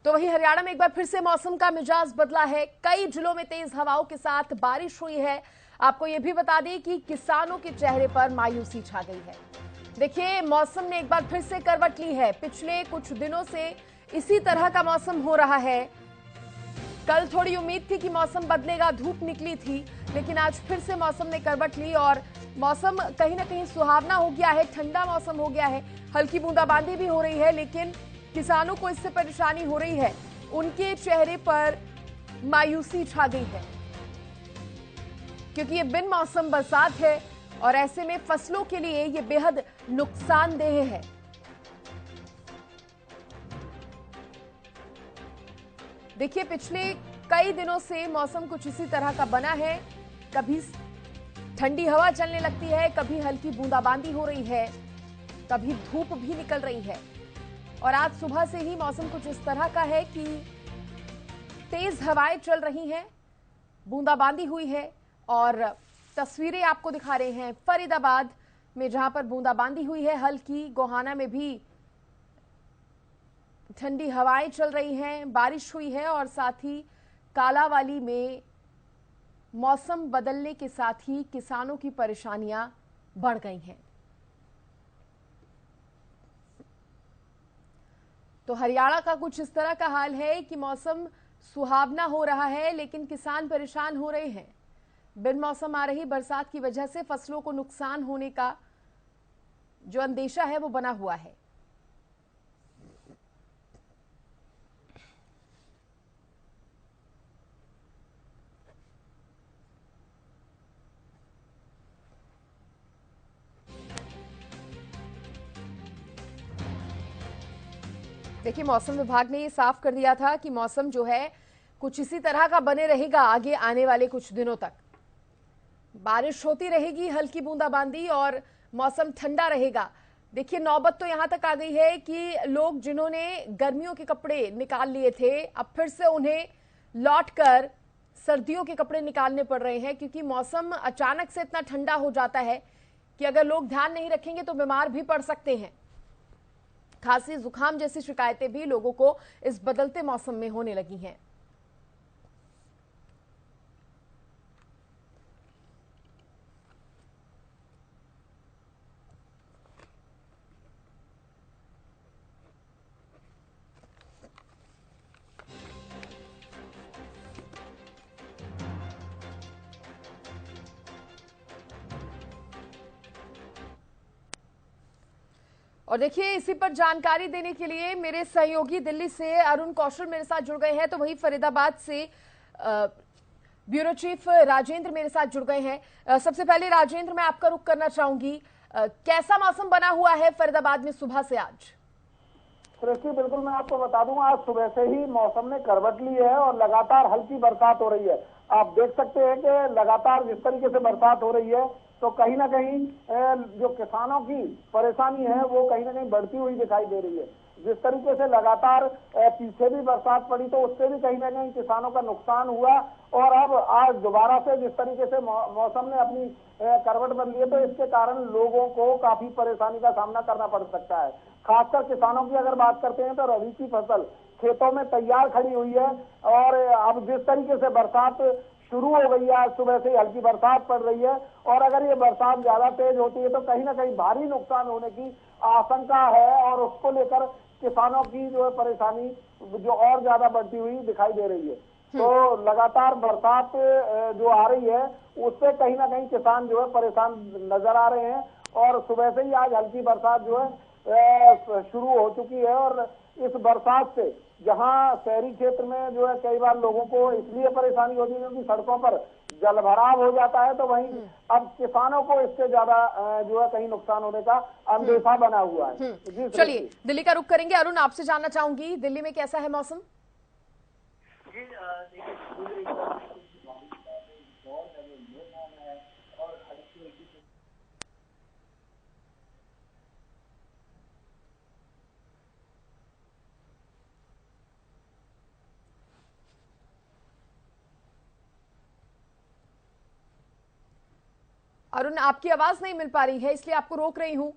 तो वहीं हरियाणा में एक बार फिर से मौसम का मिजाज बदला है। कई जिलों में तेज हवाओं के साथ बारिश हुई है। आपको यह भी बता दें कि किसानों के चेहरे पर मायूसी छा गई है। देखिए, मौसम ने एक बार फिर से करवट ली है। पिछले कुछ दिनों से इसी तरह का मौसम हो रहा है। कल थोड़ी उम्मीद थी कि मौसम बदलेगा, धूप निकली थी, लेकिन आज फिर से मौसम ने करवट ली और मौसम कहीं ना कहीं सुहावना हो गया है, ठंडा मौसम हो गया है। हल्की बूंदाबांदी भी हो रही है, लेकिन किसानों को इससे परेशानी हो रही है। उनके चेहरे पर मायूसी छा गई है, क्योंकि ये बिन मौसम बरसात है और ऐसे में फसलों के लिए ये बेहद नुकसानदेह है। देखिए, पिछले कई दिनों से मौसम कुछ इसी तरह का बना है। कभी ठंडी हवा चलने लगती है, कभी हल्की बूंदाबांदी हो रही है, कभी धूप भी निकल रही है। और आज सुबह से ही मौसम कुछ इस तरह का है कि तेज हवाएं चल रही हैं, बूंदाबांदी हुई है। और तस्वीरें आपको दिखा रहे हैं फरीदाबाद में, जहां पर बूंदाबांदी हुई है हल्की। गोहाना में भी ठंडी हवाएं चल रही हैं, बारिश हुई है। और साथ ही कालावाली में मौसम बदलने के साथ ही किसानों की परेशानियां बढ़ गई हैं। तो हरियाणा का कुछ इस तरह का हाल है कि मौसम सुहावना हो रहा है, लेकिन किसान परेशान हो रहे हैं। बिन मौसम आ रही बरसात की वजह से फसलों को नुकसान होने का जो अंदेशा है वो बना हुआ है। देखिए, मौसम विभाग ने ये साफ कर दिया था कि मौसम जो है कुछ इसी तरह का बने रहेगा आगे आने वाले कुछ दिनों तक। बारिश होती रहेगी, हल्की बूंदाबांदी, और मौसम ठंडा रहेगा। देखिए, नौबत तो यहां तक आ गई है कि लोग जिन्होंने गर्मियों के कपड़े निकाल लिए थे, अब फिर से उन्हें लौटकर सर्दियों के कपड़े निकालने पड़ रहे हैं, क्योंकि मौसम अचानक से इतना ठंडा हो जाता है कि अगर लोग ध्यान नहीं रखेंगे तो बीमार भी पड़ सकते हैं। खांसी, जुकाम जैसी शिकायतें भी लोगों को इस बदलते मौसम में होने लगी हैं। और देखिए, इसी पर जानकारी देने के लिए मेरे सहयोगी दिल्ली से अरुण कौशल मेरे साथ जुड़ गए हैं, तो वहीं फरीदाबाद से ब्यूरो चीफ राजेंद्र मेरे साथ जुड़ गए हैं। सबसे पहले राजेंद्र, मैं आपका रुख करना चाहूंगी, कैसा मौसम बना हुआ है फरीदाबाद में सुबह से आज? सृष्टि, बिल्कुल मैं आपको बता दूं, आज सुबह से ही मौसम ने करवट ली है और लगातार हल्की बरसात हो रही है। आप देख सकते हैं कि लगातार जिस तरीके से बरसात हो रही है, तो कहीं ना कहीं जो किसानों की परेशानी है वो कहीं ना कहीं बढ़ती हुई दिखाई दे रही है। जिस तरीके से लगातार पीछे भी बरसात पड़ी, तो उससे भी कहीं ना कहीं किसानों का नुकसान हुआ। और अब आज दोबारा से जिस तरीके से मौसम ने अपनी करवट बदली है, तो इसके कारण लोगों को काफी परेशानी का सामना करना पड़ सकता है। खासकर किसानों की अगर बात करते हैं, तो रबी की फसल खेतों में तैयार खड़ी हुई है। और अब जिस तरीके से बरसात शुरू हो गई है, आज सुबह से हल्की बरसात पड़ रही है, और अगर ये बरसात ज्यादा तेज होती है तो कहीं ना कहीं भारी नुकसान होने की आशंका है। और उसको लेकर किसानों की जो है परेशानी जो और ज्यादा बढ़ती हुई दिखाई दे रही है। तो लगातार बरसात जो आ रही है, उससे कहीं ना कहीं किसान जो है परेशान नजर आ रहे हैं। और सुबह से ही आज हल्की बरसात जो है शुरू हो चुकी है। और इस बरसात से जहां शहरी क्षेत्र में जो है कई बार लोगों को इसलिए परेशानी होती है क्योंकि सड़कों पर जलभराव हो जाता है, तो वहीं अब किसानों को इससे ज्यादा जो है कहीं नुकसान होने का अंदेशा बना हुआ है। चलिए, दिल्ली का रुख करेंगे। अरुण, आपसे जानना चाहूंगी, दिल्ली में कैसा है मौसम? अरुण, आपकी आवाज नहीं मिल पा रही है, इसलिए आपको रोक रही हूं।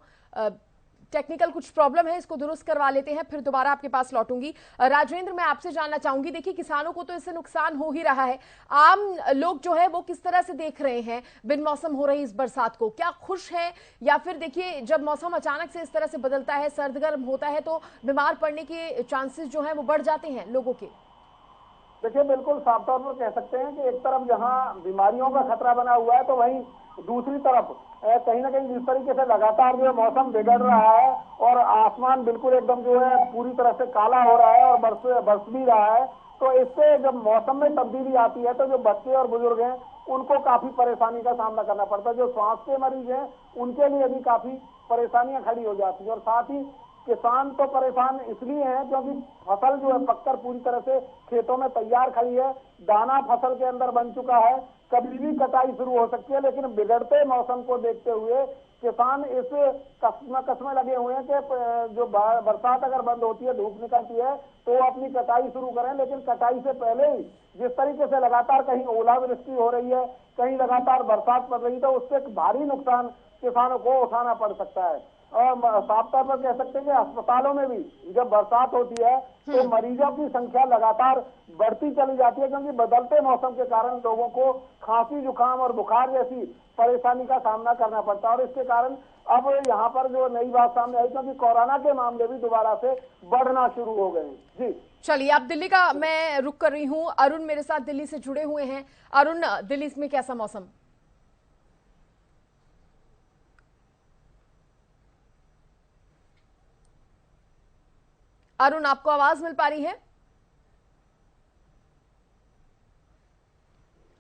टेक्निकल कुछ प्रॉब्लम है, इसको दुरुस्त करवा लेते हैं, फिर दोबारा आपके पास लौटूंगी। राजेंद्र, मैं आपसे जानना चाहूंगी, देखिए किसानों को तो इससे नुकसान हो ही रहा है, आम लोग जो है वो किस तरह से देख रहे हैं बिन मौसम हो रही इस बरसात को? क्या खुश है, या फिर देखिए जब मौसम अचानक से इस तरह से बदलता है, सर्द गर्म होता है, तो बीमार पड़ने के चांसेस जो है वो बढ़ जाते हैं लोगों के? देखिए, बिल्कुल साफ तौर पर कह सकते हैं कि एक तरफ जहां बीमारियों का खतरा बना हुआ है, तो वहीं दूसरी तरफ कहीं ना कहीं जिस तरीके से लगातार जो है मौसम बिगड़ रहा है और आसमान बिल्कुल एकदम जो है पूरी तरह से काला हो रहा है और बरस भी रहा है, तो इससे जब मौसम में तब्दीली आती है तो जो बच्चे और बुजुर्ग हैं उनको काफी परेशानी का सामना करना पड़ता है। जो श्वास के मरीज हैं उनके लिए भी काफी परेशानियां खड़ी हो जाती है, और साथ ही किसान तो परेशान इसलिए हैं क्योंकि फसल जो है पककर पूरी तरह से खेतों में तैयार खड़ी है, दाना फसल के अंदर बन चुका है, कभी भी कटाई शुरू हो सकती है। लेकिन बिगड़ते मौसम को देखते हुए किसान इस कसमें लगे हुए हैं कि जो बरसात अगर बंद होती है, धूप निकलती है, तो वो अपनी कटाई शुरू करें। लेकिन कटाई से पहले ही जिस तरीके से लगातार कहीं ओलावृष्टि हो रही है, कहीं लगातार बरसात पड़ रही है, तो उससे भारी नुकसान किसानों को उठाना पड़ सकता है। और साफ तौर पर कह सकते हैं कि अस्पतालों में भी जब बरसात होती है तो मरीजों की संख्या लगातार बढ़ती चली जाती है, क्योंकि बदलते मौसम के कारण लोगों को खांसी, जुकाम और बुखार जैसी परेशानी का सामना करना पड़ता है। और इसके कारण अब यहाँ पर जो नई बात सामने आई, क्योंकि कोरोना के मामले भी दोबारा से बढ़ना शुरू हो गए। जी चलिए, अब दिल्ली का मैं रुक कर रही हूँ, अरुण मेरे साथ दिल्ली से जुड़े हुए हैं। अरुण, दिल्ली में कैसा मौसम? अरुण, आपको आवाज मिल पा रही है?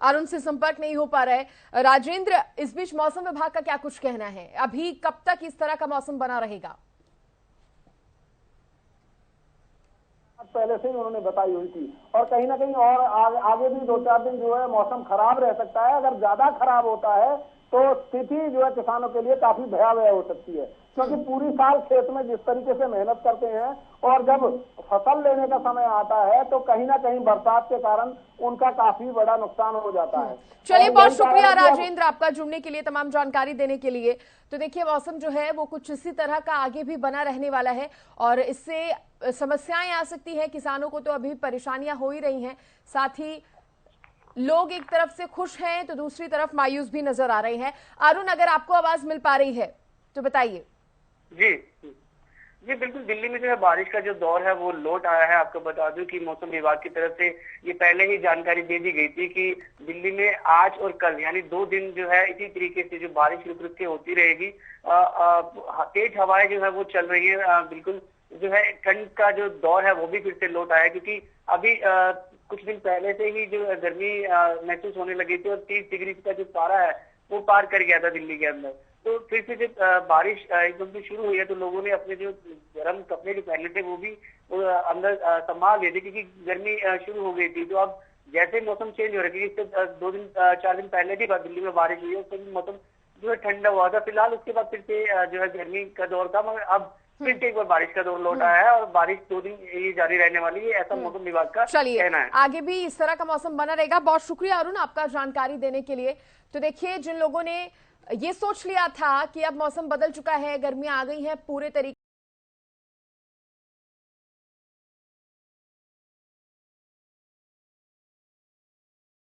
अरुण से संपर्क नहीं हो पा रहा है। राजेंद्र, इस बीच मौसम विभाग का क्या कुछ कहना है? अभी कब तक इस तरह का मौसम बना रहेगा? पहले से ही उन्होंने बताई हुई थी, और कहीं ना कहीं और आगे भी 2-4 दिन जो है मौसम खराब रह सकता है। अगर ज्यादा खराब होता है तो स्थिति जो है किसानों के लिए काफी भयावह हो सकती है, क्योंकि पूरी साल खेत में जिस तरीके से मेहनत करते हैं और जब फसल लेने का समय आता है तो कहीं ना कहीं बरसात के कारण उनका काफी बड़ा नुकसान हो जाता है। चलिए, बहुत शुक्रिया राजेंद्र आपका जुड़ने के लिए, तमाम जानकारी देने के लिए। तो देखिए, मौसम जो है वो कुछ इसी तरह का आगे भी बना रहने वाला है और इससे समस्याएं आ सकती हैं। किसानों को तो अभी परेशानियां हो ही रही हैं, साथ ही लोग एक तरफ से खुश हैं तो दूसरी तरफ मायूस भी नजर आ रहे हैं। अरुण, अगर आपको आवाज मिल पा रही है तो बताइए। जी जी बिल्कुल, दिल्ली में जो है बारिश का जो दौर है वो लौट आया है। आपको बता दूं कि मौसम विभाग की तरफ से ये पहले ही जानकारी दे दी गई थी कि दिल्ली में आज और कल यानी 2 दिन जो है इसी तरीके से जो बारिश रुक रुक के होती रहेगी। तेज हवाएं जो है वो चल रही है। बिल्कुल जो है ठंड का जो दौर है वो भी फिर से लौट आया, क्योंकि अभी कुछ दिन पहले से ही जो गर्मी महसूस होने लगी थी और 30 डिग्री का जो पारा है वो पार कर गया था दिल्ली के अंदर। तो फिर से जब बारिश एकदम से शुरू हुई है तो लोगों ने अपने जो गर्म कपड़े जो पहने थे वो भी अंदर संभाल लिए थे, क्योंकि गर्मी शुरू हो गई थी। तो अब जैसे मौसम चेंज हो रहा है, इससे 2 दिन 4 दिन पहले भी दिल्ली में बारिश हुई है, उससे भी मौसम जो है ठंडा हुआ था। फिलहाल उसके बाद फिर से जो है गर्मी का दौर था, मगर अब फिर से एक बार बारिश का दौर लौट आया है और बारिश 2 दिन ये जारी रहने वाली है, ऐसा मौसम विभाग का कहना है। आगे भी इस तरह का मौसम बना रहेगा। बहुत शुक्रिया अरुण आपका जानकारी देने के लिए। तो देखिए, जिन लोगों ने ये सोच लिया था कि अब मौसम बदल चुका है, गर्मियां आ गई हैं पूरे तरीके